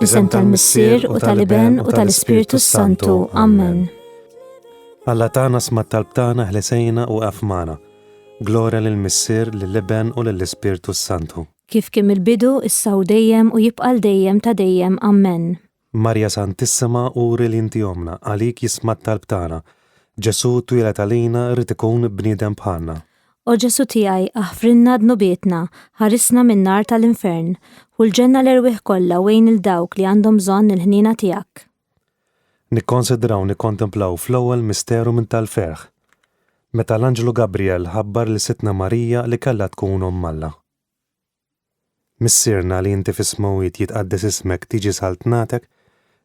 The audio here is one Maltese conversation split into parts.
Bisem tal-Missier u tal-Iben u tal-Ispiritu Santu. Amen. Alla tagħna sma' talb tagħna ħlesejna u qafmana. Glorja lill-Missier, lill-Iben u lill-Ispiritu Santu. Kif kien il-bidu, issa u dejjem u jibqal dejjem ta' dejjem. Amen. Marja Santissima uri li inti omna, għalik jisma' talb tagħna. Ġesu twilet għalina rrid ikun bniedem bħalna. O Ġesu tiegħi aħfrinna dnubietna, ħarisna min-nar tal-infern, u l-ġenna l-erwieħ kollha wejn il-dawk li għandhom bżonn il-ħniena tiegħek. Nikkonsidraw nikkontemplaw fl-ewwel misteru minn tal-ferħ. Meta l-Anġlu Gabriel ħabbar li sitna Marija li kellha tkun Alla. Missierna li inti fis-smawiet jitqaddes ismek tiġi saltnatek,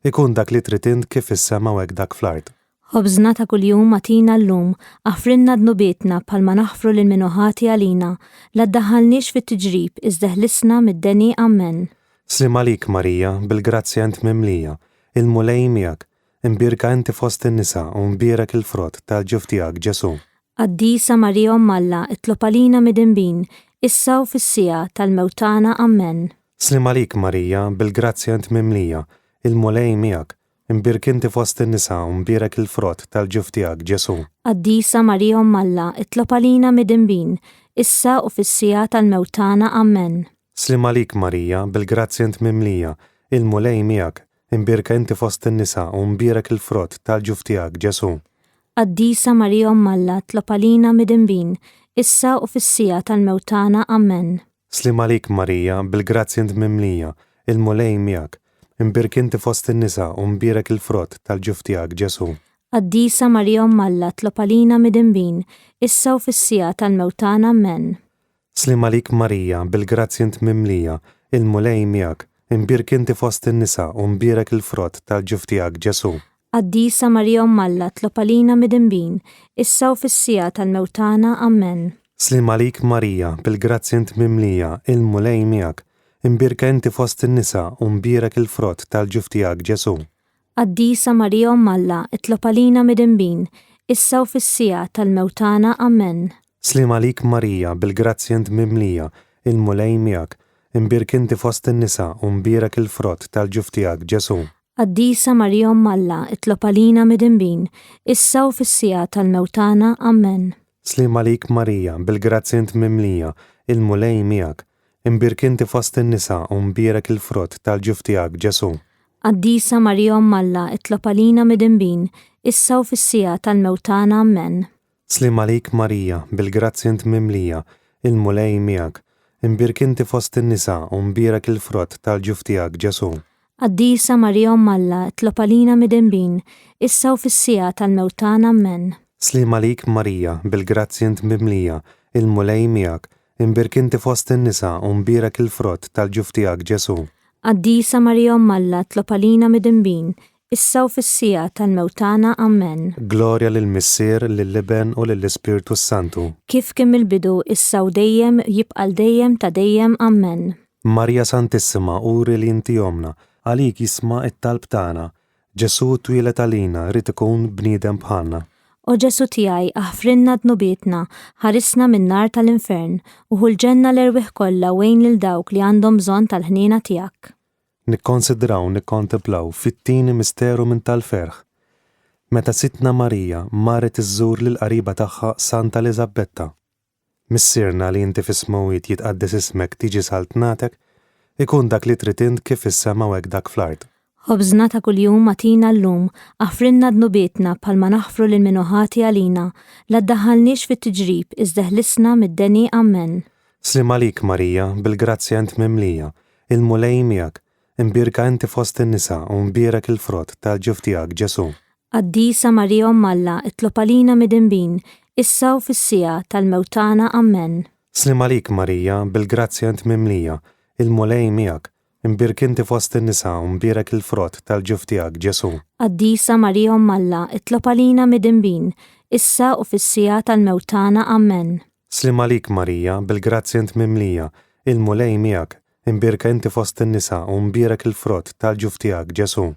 ikun dak li trid int kif is-sema u hekk dak fl-ard. Ħobżna ta' kuljum matina llum, aħfrinna dnubietna bħalma naħfru lil minuħati għalina, la ddaħħalniex fit-tiġrib iżda ħlisna mid-deni. Amen. Slim għalik Marija, bil-grazzja int mimlija, il-mulej miegħek, imbirka inti fost in-nisa u mbierek il-frott tal-ġuf tiegħek Ġesu. Qaddisa Marija Alla, itlob għalina midinbin, issa u fis-sija tal-mewtana. Amen. Slim għalik Marija, bil-grazzja int mimlija, il-mulej miegħek, imbirk inti fost in-nisa u mbierek il-frott tal-ġuf tiegħek Ġesu. Qaddisa Marija Alla, itlob għalina midinbin, issa u fis-sija tal-mewtana. Amen. Slim għalik Marija, bil-grazzja int mimlija, il-mulej miegħek, imbirka inti fost in-nisa u mbierek il-frott tal-ġuf tiegħek Ġesu. Qaddisa Marija Alla, itlob għalina midinbin, issa u fis-sija tal-mewtana. Amen. Slim għalik Marija, bil-grazzja int mimlija, il-mulej miegħek, imbirk inti fost in-nisa u mbierek il-frott tal-ġuf tiegħek Ġesu. Qaddisa Marija Alla, itlob għalina midinbin, issa u fis-sija tal-mewtana. Amen. Slim għalik Marija, bil-grazzja int mimlija, il-mulej miegħek, imbirk inti fost in-nisa u mbierek il-frott tal-ġuf tiegħek Ġesu. Qaddisa Marija Alla, itlob għalina midinbin, issa u fis-sija tal-mewtana. Amen. Slim għalik Marija, bil-grazzja int mimlija, il-mulej miegħek, imbirka inti fost in-nisa u mbierek il-frott tal-ġuf tiegħek Ġesu. Qaddisa Marija Alla, itlob għalina midinbin, issa u fis-sija tal-mewtana. Amen. Slim għalik Marija, bil-grazzja int mimlija, il-mulej miegħek, imbirk inti fost in-nisa u mbierek il-frott tal-ġuf tiegħek Ġesu. Qaddisa Marija Alla, itlob għalina midinbin, issa u fis-sija tal-mewtana. Amen. Slim għalik Marija, bil-grazzja int mimlija, il-mulej miegħek, imbirk inti fost in-nisa u mbierek il-frott tal-ġuf tiegħek Ġesu. Qaddisa Marija Alla, itlob għalina midinbin, issa u fis-sija tal-mewtana. Amen. Slim għalik Marija, bil-grazzja int mimlija, il-mulej miegħek, imbirk inti fost in-nisa u mbierek il-frott tal-ġuf tiegħek Ġesu. Qaddisa Marija Alla, itlob għalina midinbin, issa u fis-sija tal-mewtana. Amen. Slim għalik Marija, bil-grazzja int mimlija, il-mulej miegħek, imbirk inti fost in-nisa u mbierek il-frott tal-ġuf tiegħek Ġesu. Qaddisa Marija Alla, itlob għalina midinbin, issa u fis-sija tal-mewtana. Amen. Glorja lill-Missier, lill-Iben u lill-Ispiritu Santu. Kif kien il-bidu, issa u dejjem jibqal dejjem ta' dejjem. Amen. Marja Santissima uri li inti omna, għalik jisma' it-talb tagħna. Ġesu twilet għalina rrid ikun bniedem bħalna. O Ġesu tiegħi aħfrinna dnubietna, ħarisna min-nar tal-infern, u l-ġenna l-erwieħ kollha wejn lil dawk li għandhom bżonn tal-ħniena tiegħek. Nikkonsidraw nikkontemplaw fit-tieni misteru minn tal-ferħ. Meta sitna Marija marret iżżur lil qariba tagħha Santa Elisabetta. Missierna li inti fis-smawiet jitqaddes ismek tiġi saltnatek, ikun dak li trid int kif is-sema u hekk dak fl-ard. Ħobżna ta' kuljum matina llum, aħfrinna dnubietna bħalma naħfru lil minuħati għalina, la ddaħħalniex fit-tiġrib iżda ħlisna mid-deni. Amen. Slim għalik Marija, bil-grazzja int mimlija, il-mulej miegħek, imbirka inti fost in-nisa u mbierek il-frott tal-ġuf tiegħek Ġesu. Qaddisa Marija Alla, itlob għalina midinbin, issa u fis-sija tal-mewtana. Amen. Slim għalik Marija, bil-grazzja int mimlija, il-mulej miegħek, imbirk inti fost in-nisa u mbierek il-frott tal-ġuf tiegħek Ġesu. Qaddisa Marija Alla, itlob għalina midinbin, issa u fis-sija tal-mewtana. Amen. Slim għalik Marija, bil-grazzja int mimlija, il-mulej miegħek, imbirka inti fost in-nisa u mbierek il-frott tal-ġuf tiegħek Ġesu.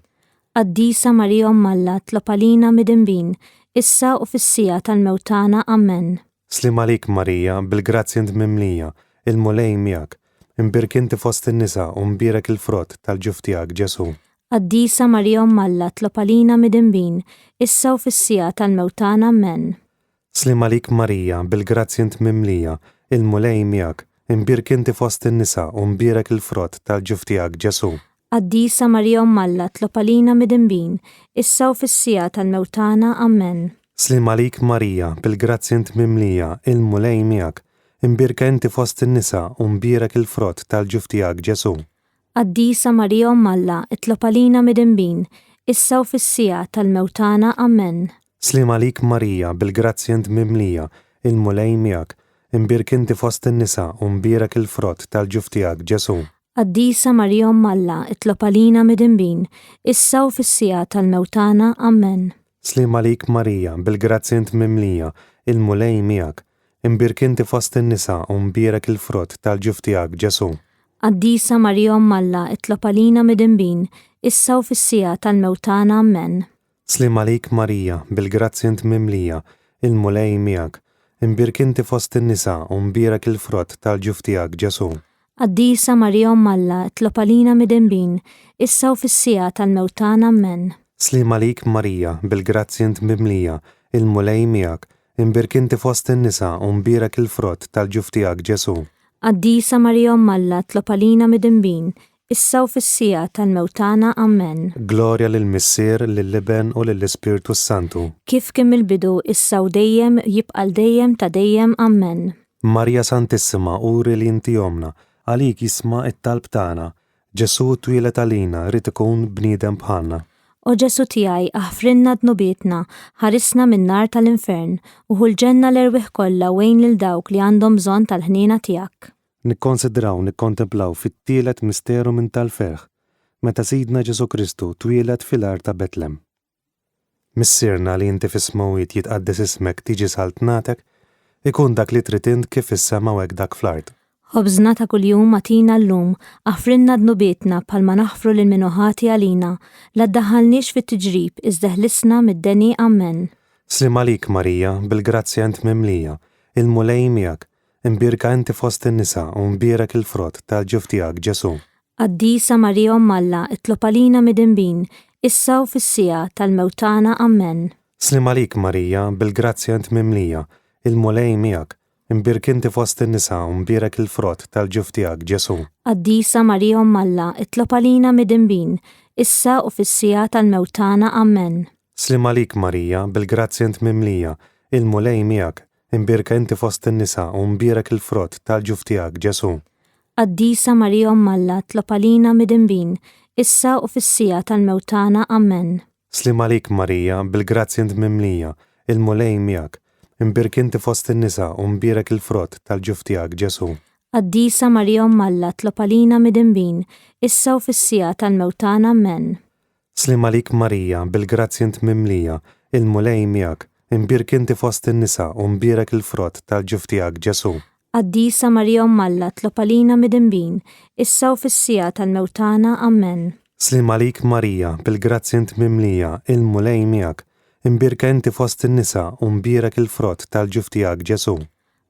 Qaddisa Marija Alla, itlob għalina midinbin, issa u fis-sija tal-mewtana. Amen. Slim għalik Marija, bil-grazzja int mimlija, il-mulej miegħek, imbirk inti fost in-nisa u mbierek il-frott tal-ġuf tiegħek Ġesu. Qaddisa Marija Umm Alla, tlob għalina midinbin, issa u fis-sija tal-mewtana. Amen. Slim għalik Marija, bil-grazzi int mimlija, il-mulej miegħek, imbirk inti fost in-nisa u mbierek il-frott tal-ġuf tiegħek Ġesu. Qaddisa Marija Umm Alla, tlob għalina midinbin, issa u fis-sija tal-mewtana. Amen. Slim għalik Marija, bil-grazzi int mimlija, il-mulej miegħek, imbirk inti fost in-nisa u mbierek il-frott tal-ġuf tiegħek Ġesu. Qaddisa Marija Umm Alla, tlob għalina midinbin, issa u fis-sija tal-mewtana. Amen. Slim għalik Marija, bil-grazzi int mimlija, il-mulej miegħek, imbirk inti fost in-nisa u mbierek il-frott tal-ġuf tiegħek Ġesu. Qaddisa Marija Umm Alla, tlob għalina midinbin, issa u fis-sija tal-mewtana. Amen. Slim għalik Marija, bil-grazzi int mimlija, il-mulej miegħek, imbirk inti fost in-nisa u mbierek il-frott tal-ġuf tiegħek Ġesu. Qaddisa Marija Umm Alla, tlob għalina midinbin, issa u fis-sija tal-mewtana. Amen. Slim għalik Marija, bil-grazzi int mimlija, il-mulej miegħek, imbirk inti fost in-nisa u mbierek il-frott tal-ġuf tiegħek Ġesu. Qaddisa Marija Umm Alla, tlob għalina midinbin, issa u fis-sija tal-mewtana. Amen. Slim għalik Marija, bil-grazzi int mimlija, il-mulej miegħek, imbirk inti fost in-nisa u mbierek il-frott tal-ġuf tiegħek Ġesu. Qaddisa Marija Umm Alla, tlob għalina midinbin, issa u fis-sija tal-mewtana. Amen. Glorja lill-Missier, lill-Iben u lill-Ispirtu Santu. Kif kien mill-bidu, issa u dejjem, jibqal dejjem ta' dejjem. Amen. Marja Santissima, uri li inti jomna, għalik jisma' it-talb tagħna. Ġesu twilet għalina rid ikun bniedem bħalna. O Ġesu tiegħi, aħfrinna dnubietna, ħarisna min-nar tal-infern, u ħulġenna l-erwieħ kollha wejn lil dawk li għandhom bżonn tal-ħniena tiegħek. Nikkontemplaw fit-tielet misteru minn tal-ferħ, meta Sidna Ġesu Kristu twieled fil-art ta' Betlem. Missierna li inti fis-smawit jitqaddes ismek tiġi saltnatek, ikun dak li trid int kif is-sema u hekk dak fl-art. Ħobżna ta' kuljum atina llum, aħfrinna dnubietna bħalma naħfru lil minuħati għalina, la ddaħħalniex fit-tiġrib, iżda ħlisna mid-deni. Amen. Slim għalik Marija, bil-grazzi int mimlija, il-mulej miegħek, imbirka inti fost in-nisa u mbierek il-frott tal-ġuf tiegħek Ġesu. Qaddisa Marija Umm Alla, tlob għalina midinbin, issa u fis-sija tal-mewtana. Amen. Slim għalik Marija, bil-grazzi int mimlija, il-mulej miegħek, imbirk inti fost in-nisa u mbierek il-frott tal-ġuf tiegħek Ġesu. Qaddisa Marija Umm Alla, tlob għalina midinbin, issa u fis-sija tal-mewtana. Amen. Slim għalik Marija, bil-grazzi int mimlija, il-mulej miegħek, imbirka inti fost in-nisa u mbierek il-frott tal-ġuf tiegħek Ġesu. Qaddisa Marija Umm Alla, tlob għalina midinbin, issa u fis-sija tal-mewtana. Amen. Slim għalik Marija, bil-grazzi int mimlija, il-mulej miegħek, imbirk inti fost in-nisa u mbierek il-frott tal-ġuf tiegħek Ġesu. Qaddisa Marija Umm Alla, tlob għalina midinbin, issa u fis-sija tal-mewtana. Amen. Slim għalik Marija, bil-grazzi int mimlija, il-mulej miegħek, imbirk inti fost in-nisa u mbierek il-frott tal-ġuf tiegħek Ġesu. Qaddisa Marija Umm Alla, tlob għalina midinbin, issa u fis-sija tal-mewtana. Amen. Slim għalik Marija, bil-grazzi int mimlija, il-mulej miegħek, imbirka inti fost in-nisa u mbierek il-frott tal-ġuf tiegħek Ġesu.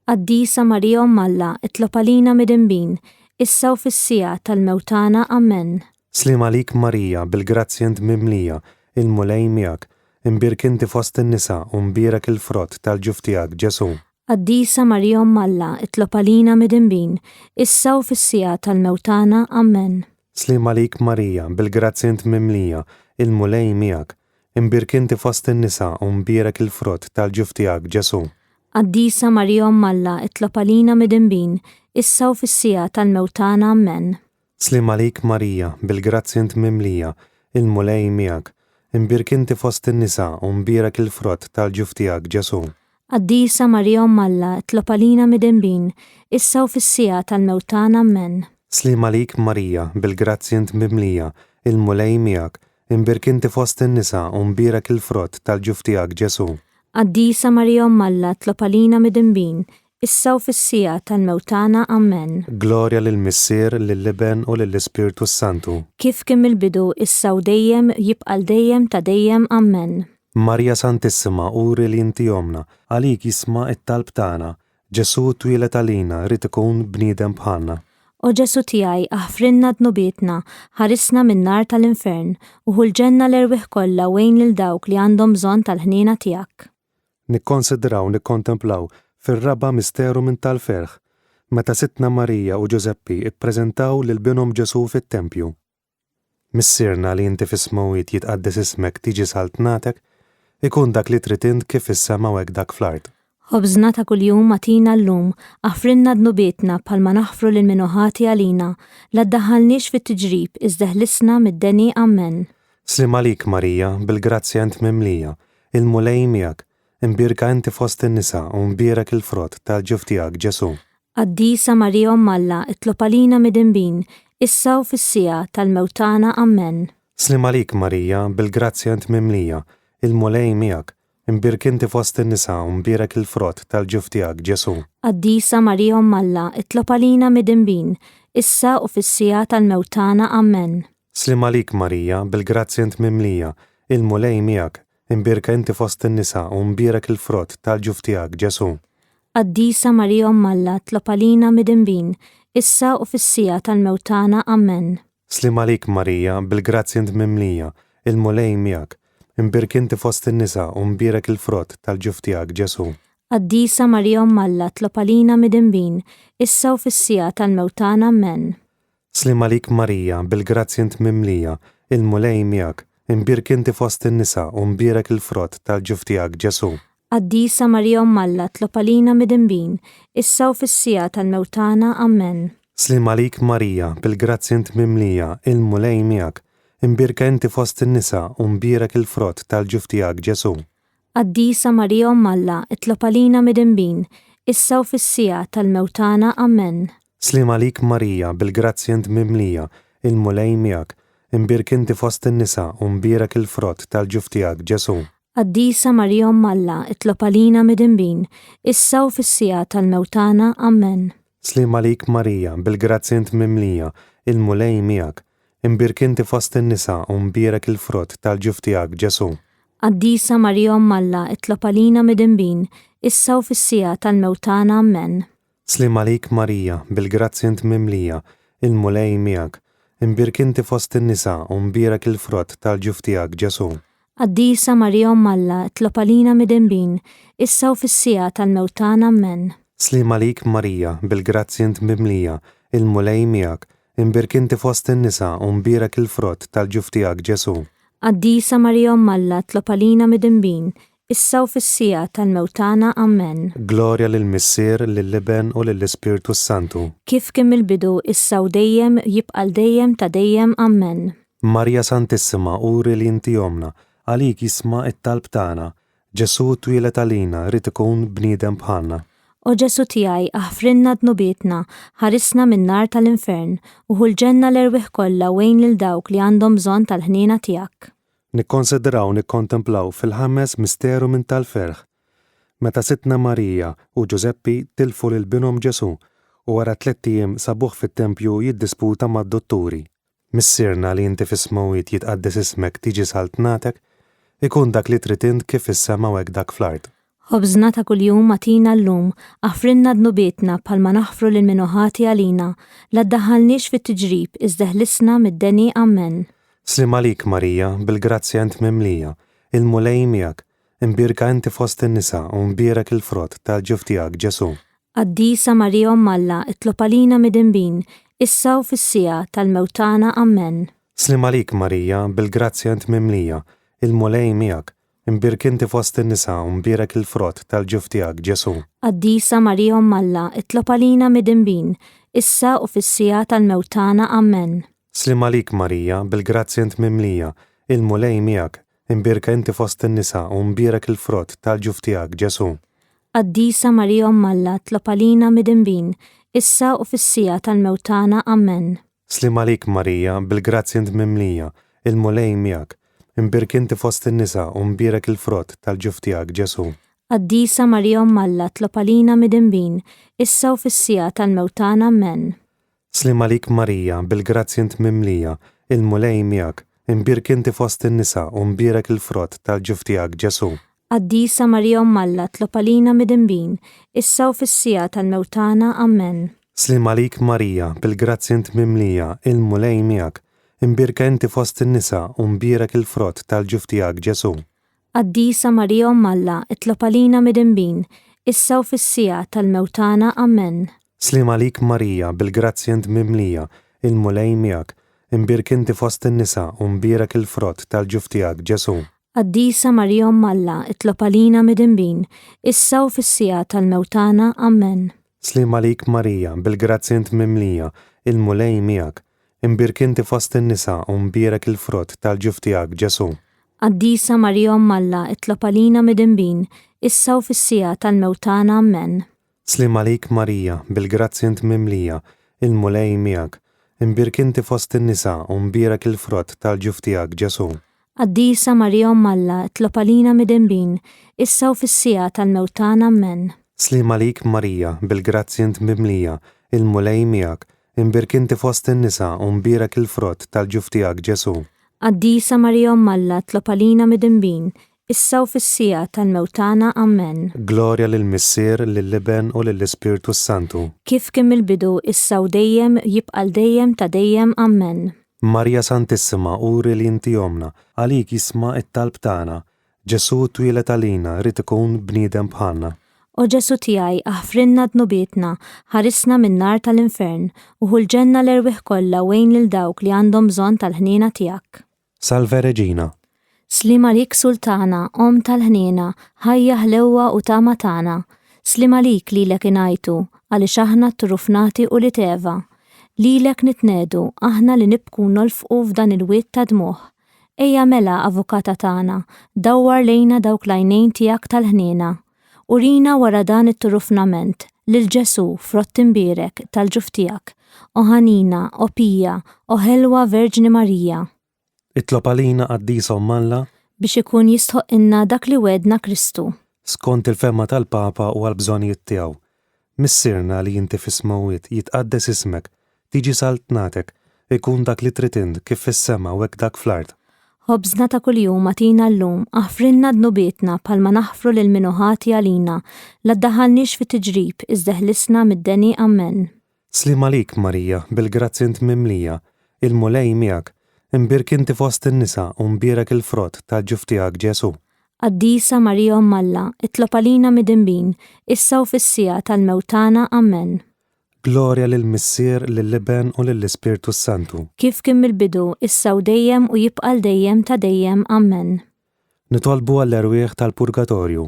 Qaddisa Marija Umm Alla, tlob għalina midinbin, issa u fis-sija tal-mewtana. Amen. Slim għalik Marija, bil-grazzi int mimlija, il-mulej miegħek, imbirk inti fost in-nisa u mbierek il-frott tal-ġuf tiegħek Ġesu. Qaddisa Marija Umm Alla, tlob għalina midinbin, issa u fis-sija tal-mewtana. Amen. Slim għalik Marija, bil-grazzi int mimlija, il-mulej miegħek, imbirk inti fost in-nisa u mbierek il-frott tal-ġuf tiegħek Ġesu. Qaddisa Marija Umm Alla, tlob għalina midinbin, issa u fis-sija tal-mewtana. Amen. Slim għalik Marija, bil-grazzi int mimlija, il-mulej miegħek, imbirk inti fost in-nisa u mbierek il-frott tal-ġuf tiegħek Ġesu. Qaddisa Marija Umm Alla, tlob għalina midinbin, issa u fis-sija tal-mewtana. Amen. Slim għalik Marija, bil-grazzi int mimlija, il-mulej miegħek, imbirk inti fost in-nisa u mbierek il-frott tal-ġuf tiegħek Ġesu. Qaddisa Marija Umm Alla, tlob għalina midinbin, issa u fis-sija tal-mewtana. Amen. Glorja lill-Missier, lill-Iben u lill-Ispirtu Santu. Kif kien mill-bidu, issa u dejjem, jibqal dejjem ta' dejjem. Amen. Marja Santissima, uri li inti jomna, għalik jisma' it-talb tagħna. Ġesu twieled għalina rid ikun bniedem bħalna. O Ġesu tiegħi aħfrinna dnubietna, ħarisna min-nar tal-infern u ħulġenna l-erwieħ kollha wejn lil dawk li għandhom bżonn tal-ħniena tiegħek. Nikkonsidraw nikkontemplaw fir-raba' misteru minn tal-ferħ, meta Sittna Marija u Ġuseppi ippreżentaw lil binhom Ġesu fit-Tempju. Missierna li inti fis-smawiet jitqaddes ismek tiġi saltnatek, ikun dak li trid int kif is-sema u hekk dak fl-ard. Ħobżna ta' kuljum atina llum, aħfrinna dnubietna bħalma naħfru lil min ħati għalina, la ddaħħalniex fit-tiġrib iżda ħlisna mid-deni Amen. Slim għalik Marija, bil-grazzja int mimlija, il-mulej miegħek, imbirka inti fost in-nisa u mbierek il-frott tal-ġuf tiegħek Ġesu. Qaddisa Marija Omm Alla, itlob għalina mid-inbin, issa u fis-sija tal-mewtana Amen. Slim għalik Marija, bil-grazzja int mimlija, il-mulej miegħek, imbirk inti fost in-nisa u mbierek il-frott tal-ġuf tiegħek Ġesu. Qaddisa Marija Omm Alla, itlob għalina mid-inbin, issa u fis-sija tal-mewtana Amen. Slim għalik Marija, bil-grazzja int mimlija, il-mulej miegħek, imbirka inti fost in-nisa u mbierek il-frott tal-ġuf tiegħek Ġesu. Qaddisa Marija Omm Alla, itlob għalina mid-inbin, issa u fis-sija tal-mewtana Amen. Slim għalik Marija, bil-grazzja int mimlija, il-mulej miegħek, imbirk inti fost in-nisa u mbierek il-frott tal-ġuf tiegħek Ġesu. Qaddisa Marija Omm Alla, itlob għalina mid-inbin, issa u fis-sija tal-mewtana Amen. Slim għalik Marija, bil-grazzja int mimlija, il-mulej miegħek, imbirk inti fost in-nisa u mbierek il-frott tal-ġuf tiegħek Ġesu. Qaddisa Marija Omm Alla, itlob għalina mid-inbin, issa u fis-sija tal-mewtana Amen. Slim għalik Marija, bil-grazzja int mimlija, il-mulej miegħek, imbirka inti fost in-nisa u mbierek il-frott tal-ġuf tiegħek Ġesu. Qaddisa Marija Omm Alla, itlob għalina mid-inbin, issa u fis-sija tal-mewtana Amen. Slim għalik Marija, bil-grazzja int mimlija, il-mulej miegħek, imbirk inti fost in-nisa u mbierek il-frott tal-ġuf tiegħek Ġesu. Qaddisa Marija Omm Alla, itlob għalina mid-inbin, issa u fis-sija tal-mewtana Amen. Slim għalik Marija, bil-grazzja int mimlija, il-mulej miegħek, imbirk inti fost in-nisa u mbierek il-frott tal-ġuf tiegħek Ġesu. Qaddisa Marija Omm Alla, itlob għalina mid-inbin, issa u fis-sija tal-mewtana Amen. Slim għalik Marija, bil-grazzja int mimlija, il-mulej miegħek, imbirk inti fost in-nisa u mbierek il-frott tal-ġuf tiegħek Ġesu. Qaddisa Marija Omm Alla, itlob għalina mid-inbin, issa u fis-sija tal-mewtana Amen. Slim għalik Marija, bil-grazzja int mimlija, il-mulej miegħek, imbirk inti fost in-nisa u mbierek il-frott tal-ġuf tiegħek Ġesu. Qaddisa Marija Omm Alla, itlob għalina mid-inbin, issa u fis-sija tal-mewtana Amen. Glorja lill-Missier, lill-Iben u lill-Ispirtu Santu. Kif kien mill-bidu issa u dejjem jibqal dejjem ta' dejjem Amen. Marja Santissima, uri li inti omna, għalik jisma' it-talb tagħna, Ġesu twilet għalina rid ikun bniedem bħalna. O Ġesu tiegħi aħfrinna dnubietna, ħarisna min-nar tal-infern u ħulġenna l-erwieħ kollha wejn lil dawk li għandhom bżonn tal-ħniena tiegħek. Nikkonsidraw nikkontemplaw fil-ħames misteru minn tal-ferħ, meta Sittna Marija u Ġuseppi tilfu lil binhom Ġesu u wara 3 ijiem sabuh fit-tempju jiddisputa mad-dotturi. Missierna li inti fis-smawiet jitqaddes ismek tiġi saltnatek, ikun dak li trid int kif is-sema u hekk dak fl-ard. Ħobżna ta' kuljum atina llum, aħfrinna dnubietna bħalma naħfru lil min ħati għalina, la ddaħħalniex fit-tiġrib iżda ħlisna mid-deni Amen. Slim għalik Marija, bil-grazzja int mimlija, il-mulej miegħek, imbirka inti fost in-nisa u mbierek il-frott tal-ġuf tiegħek Ġesu. Qaddisa Marija Omm Alla, itlob għalina mid-inbin, issa u fis-sija tal-mewtana Amen. Slim għalik Marija, bil-grazzja int mimlija, il-mulej miegħek, imbirk inti fost in-nisa u mbierek il-frott tal-ġuf tiegħek Ġesu. Qaddisa Marija Omm Alla, itlob għalina mid-inbin, issa u fis-sija tal-mewtana Amen. Slim għalik Marija, bil-grazzja int mimlija, il-mulej miegħek, imbirka inti fost in-nisa u mbierek il-frott tal-ġuf tiegħek Ġesu. Qaddisa Marija Omm Alla, itlob għalina mid-inbin, issa u fis-sija tal-mewtana Amen. Slim għalik Marija, bil-grazzja int mimlija, il-mulej miegħek, imbirk inti fost in-nisa u mbierek il-frott tal-ġuf tiegħek Ġesu. Qaddisa Marija Omm Alla, itlob għalina mid-inbin, issa u fis-sija tal-mewtana Amen. Slim għalik Marija, bil-grazzja int mimlija, il-mulej miegħek, imbirk inti fost in-nisa u mbierek il-frott tal-ġuf tiegħek Ġesu. Qaddisa Marija Omm Alla, itlob għalina mid-inbin, issa u fis-sija tal-mewtana Amen. سلم عليك ماريا بالجرازيا انت مملية المولاي مياك مباركة انت fost النساء ومبارك الفروت tal-ġuf ġesu. Qaddisa Marija Omm Alla, itlob għalina midinbin, issa u fis-sija tal-mewtana. Amen. سلم عليك ماريا بالجرازيا انت مملية المولاي مياك مباركة انت fost النساء ومبارك الفروت tal-ġuf ġesu. Qaddisa Marija Omm Alla, itlob għalina midinbin, issa u fis-sija tal-mewtana. Amen. سلم عليك ماريا بالجرازيا انت مملية المولاي مياك مباركة انت fost النساء ومبارك الفروت tal-ġuf ġesu. Qaddisa Marija Omm Alla, itlob għalina midinbin, issa u fis-sija tal-mewtana. Amen. سلم عليك ماريا بالجرازيا انت مملية المولاي مياك مباركة انت fost النساء ومبارك الفروت tal-ġuf ġesu. Qaddisa Marija Omm Alla, itlob għalina midinbin, issa u fis-sija tal-mewtana. Amen. سلم عليك ماريا بالجرازيا انت مملية المولاي مياك مباركة انت fost النساء ومبارك الفروت tal-ġuf ġesu. Qaddisa Marija Omm Alla, itlob għalina midinbin, issa u fis-sija tal-mewtana. Amen. Gloria lill-Missier, lill-Liben u lill-Ispirtu Santu. Kif kien mill-bidu, issa u dejjem, jibqal dejjem ta' dejjem. Amen. Marja Santissima, uri li inti jomna, għalik jisma' it-talb tagħna. Ġesu twilet għalina rid ikun bniedem bħalna. O Ġesu tiegħi, aħfrinna dnubietna, ħarisna min-nar tal-infern, u ħulġenna l-erwieħ kollha wejn lil dawk li għandhom bżonn tal-ħniena tiegħek. Salve Regina. Slim għalik Sultana, Om tal-ħniena, ħajja ħlewwa u tama tagħna. Slim għalik lilek ingħajtu, għaliex aħna t-trufnati u li teva. Lilek nitnedu, aħna li nibku nolfqu f'dan il-wiet ta' dmuħ. Ejja mela, Avukata tagħna, dawwar lejna dawk l-għajnejn tiegħek tal-ħniena. Urina wara dan it-trufnament lil Ġesu frott imbierek tal-ġuf tiegħek, o ħanina, o Pija, o ħelwa Verġni Marija. Itlob għalina Qaddisa Omm Alla Biex ikun jistħoq inna dak li wedna Kristu. skont il-femma tal-Papa u għal-bżonijiet tiegħu. Missirna li inti fis-smawiet jitqaddes ismek, tiġi saltnatek, ikun dak li trid int kif fis-sema u hekk dak fl-art. Ħobżna ta' kuljum atina llum, aħfrinna dnubietna bħalma naħfru lil minuħati għalina, la ddaħħalniex fit-tiġrib, iżda ħlisna mid-deni. Amen. Slim għalik Marija bil-grazzi int mimlija, il-mulej miegħek, imbirk inti fost in-nisa u mbierek il-frott tal-ġuf tiegħek Ġesu. Qaddisa Marija Omm Alla, itlob għalina midinbin, issa u fis-sija tal-mewtana. Amen. Gloria lill-Missier, lill-Liben u lill-Ispirtu Santu. Kif kien mill-bidu, issa u dejjem u jibqal dejjem ta' dejjem. Amen. Nitolbu għall-erwieħ tal-Purgatorju.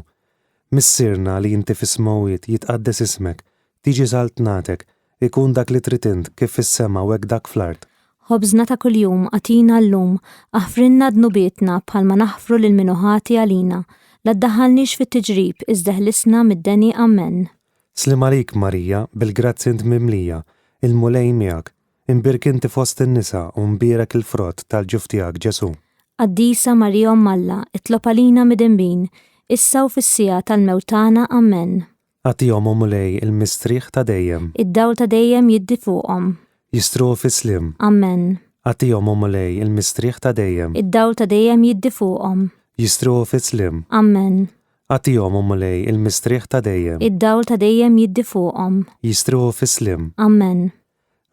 Missirna li inti fis-smawiet jitqaddes ismek, tiġi saltnatek, ikun dak li trid int kif fis-sema u hekk dak fl-art. Ħobżna ta' kuljum atina llum, aħfrinna dnubietna bħalma naħfru lil minuħati għalina, la ddaħħalniex fit-tiġrib, iżda ħlisna mid-deni. Amen. Slim għalik Marija bil-grazzi int mimlija, il-mulej miegħek, imbirk inti fost in-nisa u mbierek il-frott tal-ġuf tiegħek Ġesu. Qaddisa Marija Omm Alla, itlob għalina midinbin, issa u fis-sija tal-mewtana. Amen. Għatihom u mulej il-mistrieħ ta' dejjem, Id-dawl ta' dejjem jiddi fuqhom. jistruħu fis-slim. Amen. Għatihom u mulej il-mistrieħ ta' dejjem, Id-dawl ta' dejjem jiddi fuqhom. jistruħu fis-slim. Amen. Għatihom u mulej il-mistrieħ ta' dejjem, Id-dawl ta' dejjem jiddi fuqhom. jistruħu fis-slim. Amen.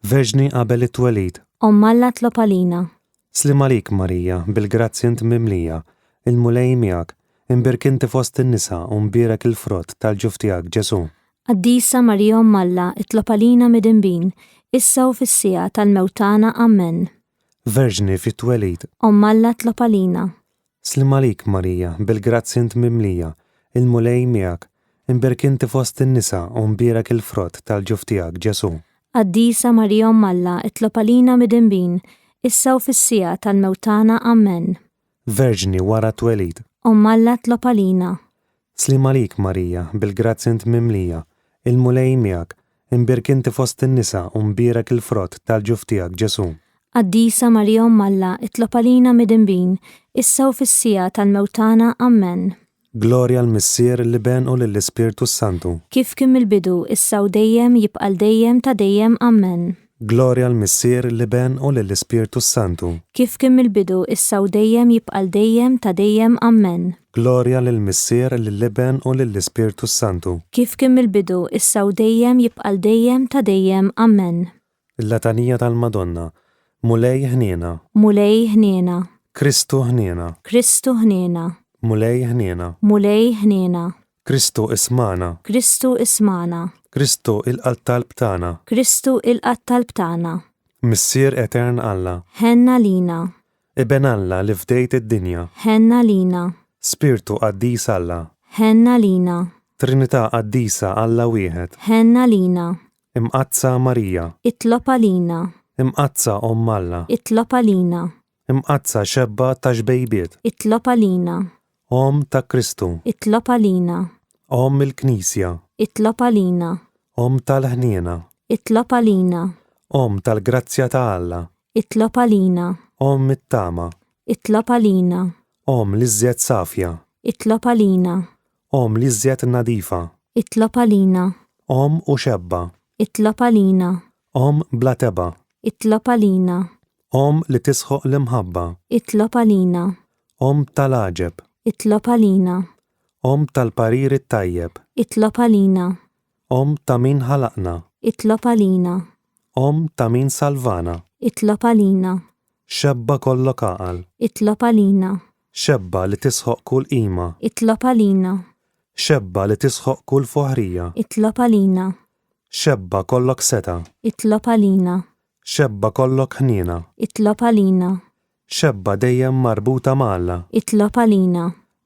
Verġni qabel it-twelid. Omm Alla tlob għalina. Slim għalik Marija bil-grazzi int mimlija, il-mulej miegħek, imbirk inti fost in-nisa u mbierek il-frott tal-ġuf tiegħek Ġesu. Qaddisa Marija Omm Alla, itlob għalina midinbin, issa u fis-sija tal-mewtana. Amen. Verġni fit-twelid. Omm Alla tlob għalina. Slim għalik Marija bil-grazzi int mimlija, il-mulej miegħek, imbirk inti fost in-nisa u mbierek il-frott tal-ġuf tiegħek Ġesu. Qaddisa Marija Omm Alla, itlob għalina midinbin, issa u fis-sija tal-mewtana. Amen. Verġni wara twelid. Omm Alla tlob għalina. Slim għalik Marija bil-grazzi int mimlija, il-mulej miegħek, imbirk inti fost in-nisa u mbierek il-frott tal-ġuf tiegħek Ġesu. Qaddisa Marija Omm Alla, itlob għalina midinbin, issa u fis-sija tal-mewtana. Amen. Gloria l-Missier, liben u lill-Ispirtu Santu. Kif kien mill-bidu, issa u dejjem jibqal dejjem ta' dejjem. Amen. Glorja l-Missier l-Iben u lill-Ispirtu Santu. kif kien mill-bidu issa u dejjem jibqa' dejjem ta' dejjem Amen. Glorja lill-Missier lill-Iben u lill-Ispirtu Santu. Kif kien mill-bidu issa u dejjem jibqa' dejjem ta' dejjem Amen. Il-Latanija tal-Madonna. Mulej ħniena. Mulej ħniena. Kristu ħniena. Kristu ħniena. Mulej ħniena. Mulej ħniena. Kristu ismana. Kristu ismana. Kristu il-qalb tagħna. Kristu il-qalb tagħna. Missier Etern Alla. Ħenna lina. Iben Alla li fdejt id-dinja. Ħenna lina. Spirtu qaddis Alla. Ħenna lina. Trinità qaddisa Alla wieħed. Ħenna lina. Imqazza Marija. Itlob għalina. Imqazza Omm Alla. Itlob għalina. Imqazza xebba ta' xbejbiet. Itlob għalina. Om ta' Kristu. Itlob għalina. Om il-Knisja. Itlob għalina. Om tal-ħniena. Itlob għalina. Om tal-grazzja ta' Alla. Itlob għalina. Om it-tama. Itlob għalina. Om l-iżjed safja. Itlob għalina. Om l-iżjed nadifa. Itlob għalina. Om u xebba. Itlob għalina. Om bla teba. Itlob għalina. Om li tisħoq l-imħabba. Itlob għalina. Om tal-aġeb. Itlob għalina. Om tal-parir it-tajjeb. Itlob għalina. Om ta' min ħalaqna. Itlob għalina. Om ta' min salvana. Itlob għalina. Xebba kollok aqal. Itlob għalina. Xebba li tisħoq kull qima. Itlob għalina. Xebba li tisħoq kull foħrija. Itlob għalina. Xebba kollok seta. Itlob għalina. Xebba kollok ħniena. Itlob għalina. Xebba dejjem marbuta ma'Alla. Itlob għalina.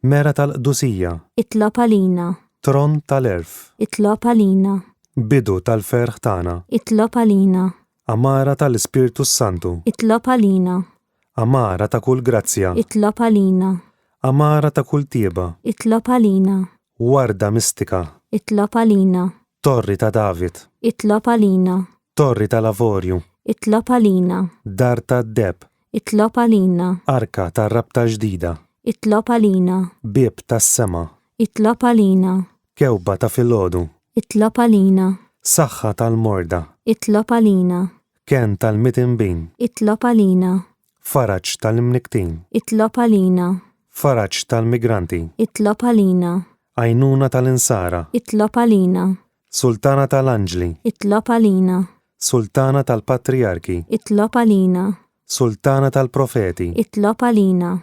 Mera tal-qdusija. Itlob għalina. Tron tal-erf. Itlob għalina. Bidu tal-ferħ tagħna. Itlob għalina. Amara tal-Ispirtu Santu. Itlob għalina. Amara ta' kull grazzja. Itlob għalina. Amara ta' kull tieba. Itlob għalina. Warda mistika. Itlob għalina. Torri ta' David. Itlob għalina. Torri tal-Avorju. Itlob għalina. Dar tad-deb. Itlob għalina. Arka tar-rabta ġdida. Itlob għalina. Bib tas-sema. Itlob għalina. Kewba ta' filgħodu. Itlob għalina. Saħħa tal-morda. Itlob għalina. Ken tal-mitinbin. Itlob għalina. Faraġġ tal-imniktin. Itlob għalina. Faraġġ tal-migranti. Itlob għalina. Għajnuna tal-insara. Itlob għalina. Sultana tal-anġli. Itlob għalina. Sultana tal-patriarki. Itlob għalina. Sultana tal-profeti. Itlob għalina.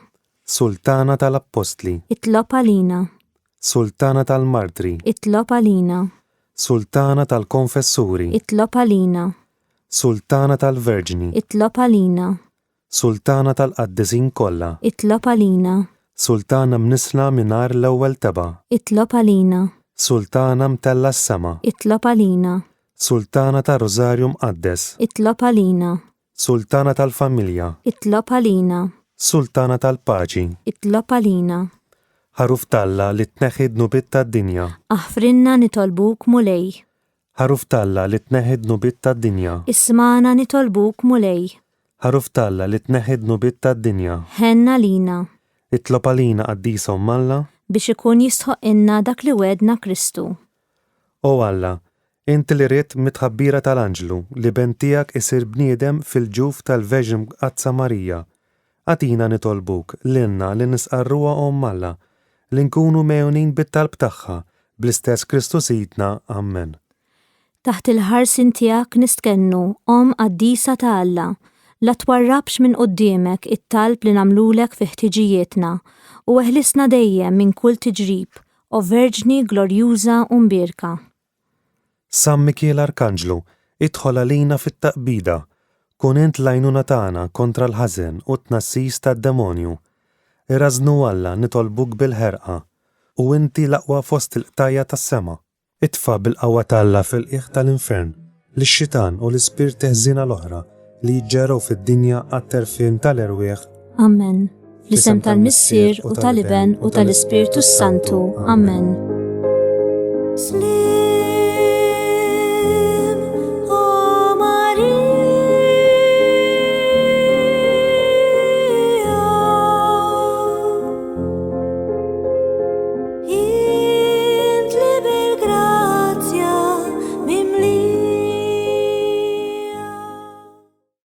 Sultana tal-appostli. Itlob għalina. Sultana tal-martri. Itlob għalina. Sultana tal-konfessuri. Itlob għalina. Sultana tal-verġni. Itlob għalina. Sultana tal-qaddisin kollha. Itlob għalina. Sultana mnisla minar l-ewwel teba'. Itlob għalina. Sultana mtella s-sema. Itlob għalina. Sultana tal-Rożarju mqaddes. Itlob għalina. Sultana tal-familja. Itlob għalina. Sultana tal-paċi. Itlob għalina. Ħaruf talla li tneħħid nubit tad-dinja. Aħfrinna nitolbuk mulej. Ħaruf talla li tneħħid nubit tad-dinja. Ismana nitolbuk mulej. Ħaruf talla li tneħħid nubit tad-dinja. Ħenna lina. Itlob għalina qaddisa Omm Alla. Biex ikun jistħoq inna dak li wedna Kristu. O Alla, inti li ried mitħabbira tal-anġlu li bentijak isir bniedem fil-ġuf tal-Verġin Qazza Marija. Għatina nitolbuk l-inna li nisqarruha Omm Alla li nkunu mejunin bit-talb tagħha bl-istess Kristu Sidna. Amen. Taħt il-ħarsin tiegħek nistkennu Omm qaddisa ta' Alla, la twarrabx minn quddiemek it-talb li nagħmlulek fi ħtiġijietna u eħlisna dejjem minn kull tiġrib, o Verġni glorjuża u mbierka. San Mikiel Arkanġlu, idħol għalina fit-taqbida, kun int l-għajnuna tagħna kontra l-ħażen u t-tnassis tad-demonju. Irażnu Alla nitolbuk bil-ħerqa u inti l-aqwa fost il-qtajja tas-sema. Itfa' bil-qawwa talla fil-qiegħ tal-infern lix-xitan u l-ispirti ħżiena l-oħra li jġġergħu fid-dinja għat-terfien tal-erwieħ. Amen. Fl-isem tal-Missier u tal-Iben u tal-Ispirtu Santu. Amen.